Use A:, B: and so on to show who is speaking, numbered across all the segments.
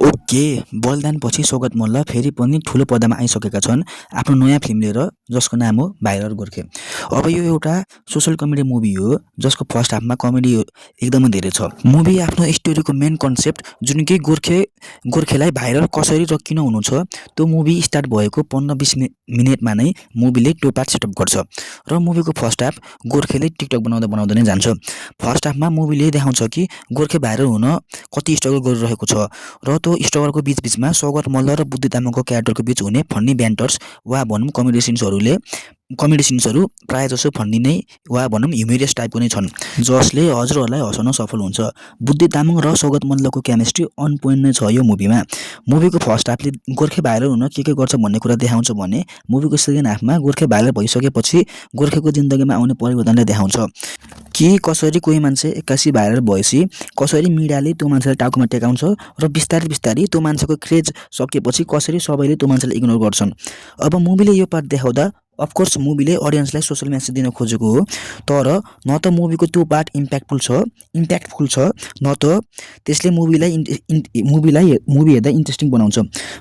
A: Okay, बलिदानपछि Saugata Malla फेरि पनि ठुलो पर्दामा आइसकेका छन् आफ्नो नयाँ फिल्म लिएर जसको नाम हो भाइरल गोर्खे। अब यो एउटा सोसल कमेडी मुभी हो जसको फर्स्ट हाफमा कमेडी एकदमै धेरै छ। मुभी आफ्नो स्टोरीको मेन कन्सेप्ट जुन कि गोर्खेलाई भाइरल कसरी र किन हुनु छ त्यो मुभी स्टार्ट भएको 15-20 मिनेटमा नै मुभीले त्यो पार्ट सेटअप गर्छ र मुभीको फर्स्ट हाफ गोर्खेले टिकटक बनाउँदा नै जान्छ। फर्स्ट हाफमा मुभीले देखाउँछ कि गोर्खे भाइरल हुन कति स्ट्रगल गरिरहेको छ र त्यो स्ट्रगलको बीचमा सौगत मल्ल र बुद्धि तामाङको क्यारेक्टरको बीच हुने फन्नी ब्यान्टर्स वा भनौँ कमेडी सिन्सहरू प्रायः जसो फन्नी नै वा भनौँ ह्युमरियस टाइपको नै छन् जसले हजुरहरूलाई हँसाउन सफल हुन्छ। बुद्धि तामाङ र सौगत मल्लको केमिस्ट्री अन पोइन्ट नै छ यो मुभीमा। मुभीको फर्स्ट हाफले गोर्खे भाइरल हुन के गर्छ भन्ने कुरा देखाउँछ भने मुभीको सेकेन्ड हाफमा गोर्खे भाइरल भइसकेपछि गोर्खेको जिन्दगीमा आउने परिवर्तनलाई देखाउँछ कि कसरी कोही मान्छे एक्कासी भाइरल भएपछि कसरी मिडियाले त्यो मान्छेलाई टाउकोमा टेकाउँछ र बिस्तारै त्यो मान्छेको क्रेज सकेपछि कसरी सबैले त्यो मान्छेलाई इग्नोर गर्छन्। अब मुभीले यो पार्ट देखाउँदा अफकोर्स मुभीले अडियन्सलाई सोसल मेसेज दिन खोजेको हो, तर न त मुभीको त्यो पार्ट इम्प्याक्टफुल छ न त त्यसले मुभी हेर्दा इन्ट्रेस्टिङ बनाउँछ।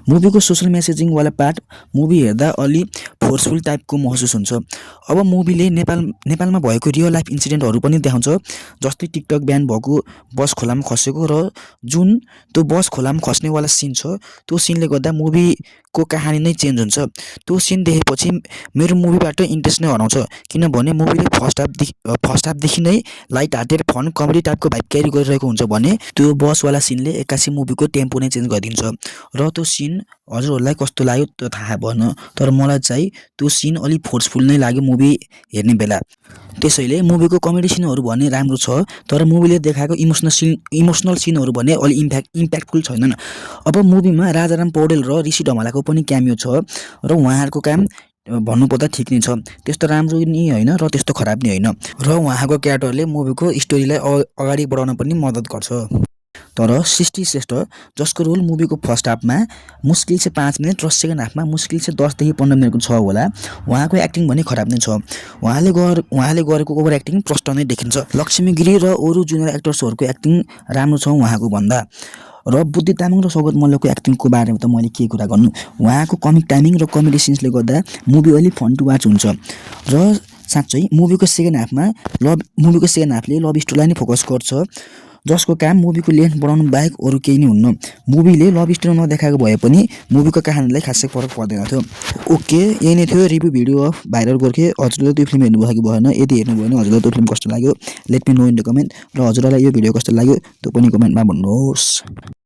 A: मुभीको सोसल मेसेजिङवाला पार्ट मुभी हेर्दा अलि फोर्सफुल टाइपको महसुस हुन्छ। अब मुभीले नेपालमा भएको रियल लाइफ इन्सिडेन्टहरू पनि देखाउँछ, जस्तै टिकटक ब्यान भएको बस खोलामा खसेको र जुन त्यो बस खोलामा खस्नेवाला सिन छ त्यो सिनले गर्दा मुभीको कहानी नै चेन्ज हुन्छ। त्यो सिन देखेपछि मेरो मुभीबाट इन्ट्रेस्ट नै हराउँछ, किनभने मुभीले फर्स्ट हाफदेखि नै लाइट हार्टेड फन कमेडी टाइपको भाइब क्यारी गरिरहेको हुन्छ भने त्यो बसवाला सिनले एक्कासी मुभीको टेम्पो नै चेन्ज गरिदिन्छ र त्यो सिन हजुरहरूलाई कस्तो लाग्यो त्यो थाहा भएन, तर मलाई चाहिँ त्यो सिन अलिक फोर्सफुल नै लाग्यो मुभी हेर्ने बेला। त्यसैले मुभीको कमेडी सिनहरू भने राम्रो छ, तर मुभीले देखाएको इमोसनल सिनहरू भने अलि इम्प्याक्टफुल छैनन्। अब मुभीमा राजाराम पौडेल र ऋषि ढमालाको पनि क्यामियो छ र उहाँहरूको काम भन्नुपर्दा ठिक नै छ, त्यस्तो राम्रो नि होइन र त्यस्तो खराब नि होइन र उहाँको क्यारेक्टरले मुभीको स्टोरीलाई अगाडि बढाउन पनि मद्दत गर्छ। तर सृष्टि श्रेष्ठ जसको रोल मुभीको फर्स्ट हाफमा मुस्किल से 5 मिनट र सेकेन्ड हाफमा मुस्किल से 10 देखि 15 मिनटको छ होला, उहाँको एक्टिङ पनि खराब नै छ। उहाँले गरेको ओभर एक्टिङ प्रष्ट नै देखिन्छ। लक्ष्मी गिरी र अरू जुनियर एक्टर्सहरूको एक्टिङ राम्रो छ उहाँको भन्दा। र बुद्धि तामाङ र सौगत मल्लको एक्टिङको बारेमा त मैले के कुरा गर्नु, उहाँको कमिक टाइमिङ र कमेडी सिन्सले गर्दा मुभी अलि फन टु वाच हुन्छ र साँच्चै मुभीको सेकेन्ड हाफले लभ स्टोरीलाई नै फोकस गर्छ, जसको काम मुभीको लेन्थ बढाउनु बाहेक अरू केही नै हुन्न। मुभीले लभ स्टोरी नदेखाएको भए पनि मुभीको कहानीलाई खासै फरक पर्दैन थियो। ओके, यही नै थियो रिभ्यू भिडियो अफ भाइरल गोर्खे। हजुरले त्यो फिल्म हेर्नुभयो कि भएन, यदि हेर्नुभयो भने हजुरलाई त्यो फिल्म कस्तो लाग्यो let me know in the comment, र हजुरलाई यो भिडियो कस्तो लाग्यो त्यो पनि कमेन्टमा भन्नुहोस्।